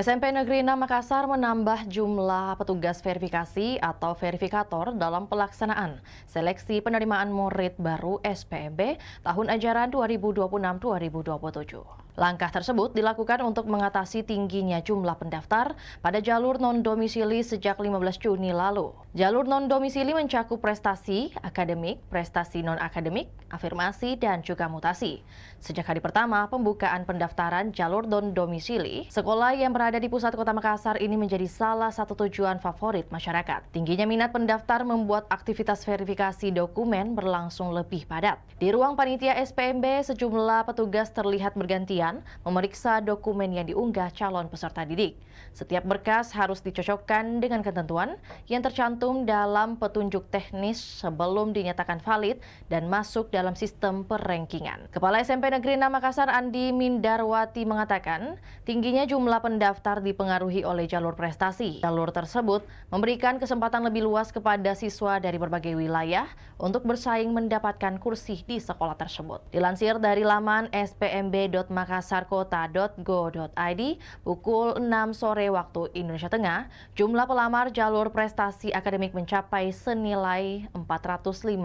SMP Negeri 6 Makassar menambah jumlah petugas verifikasi atau verifikator dalam pelaksanaan seleksi penerimaan murid baru SPMB tahun ajaran 2026-2027. Langkah tersebut dilakukan untuk mengatasi tingginya jumlah pendaftar pada jalur non-domisili sejak 15 Juni lalu. Jalur non-domisili mencakup prestasi akademik, prestasi non-akademik, afirmasi, dan juga mutasi. Sejak hari pertama pembukaan pendaftaran jalur non-domisili, sekolah yang berada di pusat kota Makassar ini menjadi salah satu tujuan favorit masyarakat. Tingginya minat pendaftar membuat aktivitas verifikasi dokumen berlangsung lebih padat. Di ruang panitia SPMB, sejumlah petugas terlihat bergantian memeriksa dokumen yang diunggah calon peserta didik. Setiap berkas harus dicocokkan dengan ketentuan yang tercantum dalam petunjuk teknis sebelum dinyatakan valid dan masuk dalam sistem perankingan. Kepala SMP Negeri 6 Makassar Andi Mindarwati mengatakan, tingginya jumlah pendaftar dipengaruhi oleh jalur prestasi. Jalur tersebut memberikan kesempatan lebih luas kepada siswa dari berbagai wilayah untuk bersaing mendapatkan kursi di sekolah tersebut. Dilansir dari laman spmb.makassarkota.go.id pukul 6 sore waktu Indonesia Tengah, jumlah pelamar jalur prestasi akademik mencapai senilai 451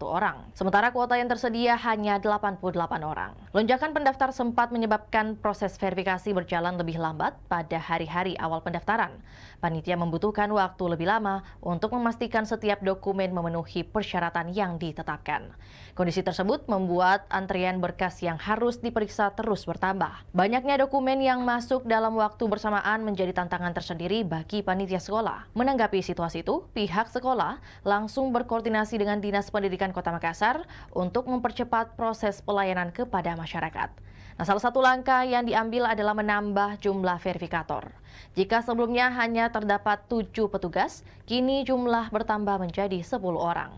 orang. Sementara kuota yang tersedia hanya 88 orang. Lonjakan pendaftar sempat menyebabkan proses verifikasi berjalan lebih lambat pada hari-hari awal pendaftaran. Panitia membutuhkan waktu lebih lama untuk memastikan setiap dokumen memenuhi persyaratan yang ditetapkan. Kondisi tersebut membuat antrian berkas yang harus diperiksa terus bertambah. Banyaknya dokumen yang masuk dalam waktu bersamaan menjadi tantangan tersendiri bagi panitia sekolah. Menanggapi situasi itu, pihak sekolah langsung berkoordinasi dengan Dinas Pendidikan Kota Makassar untuk mempercepat proses pelayanan kepada masyarakat. Nah, salah satu langkah yang diambil adalah menambah jumlah verifikator. Jika sebelumnya hanya terdapat 7 petugas, kini jumlah bertambah menjadi 10 orang.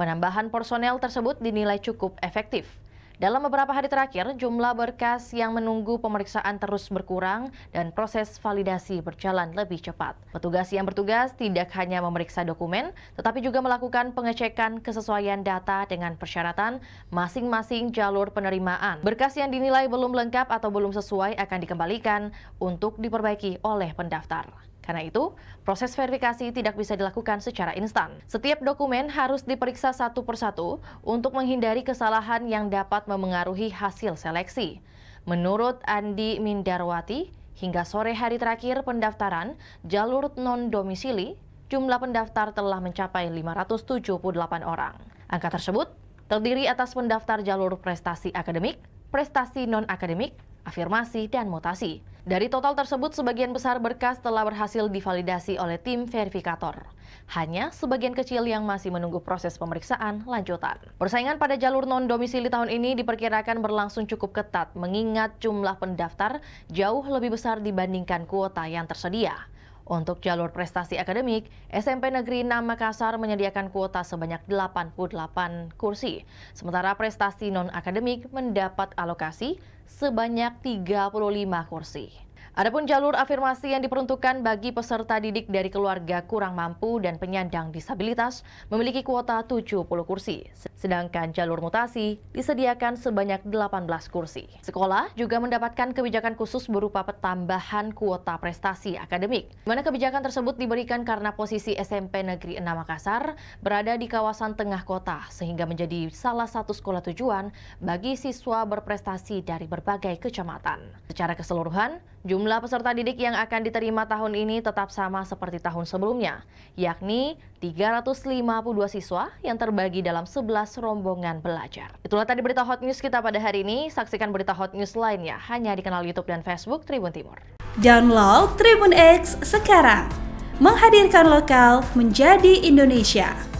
Penambahan personel tersebut dinilai cukup efektif. Dalam beberapa hari terakhir, jumlah berkas yang menunggu pemeriksaan terus berkurang dan proses validasi berjalan lebih cepat. Petugas yang bertugas tidak hanya memeriksa dokumen, tetapi juga melakukan pengecekan kesesuaian data dengan persyaratan masing-masing jalur penerimaan. Berkas yang dinilai belum lengkap atau belum sesuai akan dikembalikan untuk diperbaiki oleh pendaftar. Karena itu, proses verifikasi tidak bisa dilakukan secara instan. Setiap dokumen harus diperiksa satu persatu untuk menghindari kesalahan yang dapat memengaruhi hasil seleksi. Menurut Andi Mindarwati, hingga sore hari terakhir pendaftaran jalur non-domisili, jumlah pendaftar telah mencapai 578 orang. Angka tersebut terdiri atas pendaftar jalur prestasi akademik, prestasi non-akademik, afirmasi, dan mutasi. Dari total tersebut, sebagian besar berkas telah berhasil divalidasi oleh tim verifikator. Hanya sebagian kecil yang masih menunggu proses pemeriksaan lanjutan. Persaingan pada jalur non-domisili tahun ini diperkirakan berlangsung cukup ketat mengingat jumlah pendaftar jauh lebih besar dibandingkan kuota yang tersedia. Untuk jalur prestasi akademik, SMP Negeri 6 Makassar menyediakan kuota sebanyak 88 kursi. Sementara prestasi non-akademik mendapat alokasi sebanyak 35 kursi. Adapun jalur afirmasi yang diperuntukkan bagi peserta didik dari keluarga kurang mampu dan penyandang disabilitas memiliki kuota 70 kursi. Sedangkan jalur mutasi disediakan sebanyak 18 kursi. Sekolah juga mendapatkan kebijakan khusus berupa tambahan kuota prestasi akademik. Di mana kebijakan tersebut diberikan karena posisi SMP Negeri 6 Makassar berada di kawasan tengah kota sehingga menjadi salah satu sekolah tujuan bagi siswa berprestasi dari berbagai kecamatan. Secara keseluruhan, jumlah peserta didik yang akan diterima tahun ini tetap sama seperti tahun sebelumnya, yakni 352 siswa yang terbagi dalam 11 rombongan belajar. Itulah tadi berita Hot News kita pada hari ini. Saksikan berita Hot News lainnya hanya di kanal YouTube dan Facebook Tribun Timur. Download Tribun X sekarang, menghadirkan lokal menjadi Indonesia.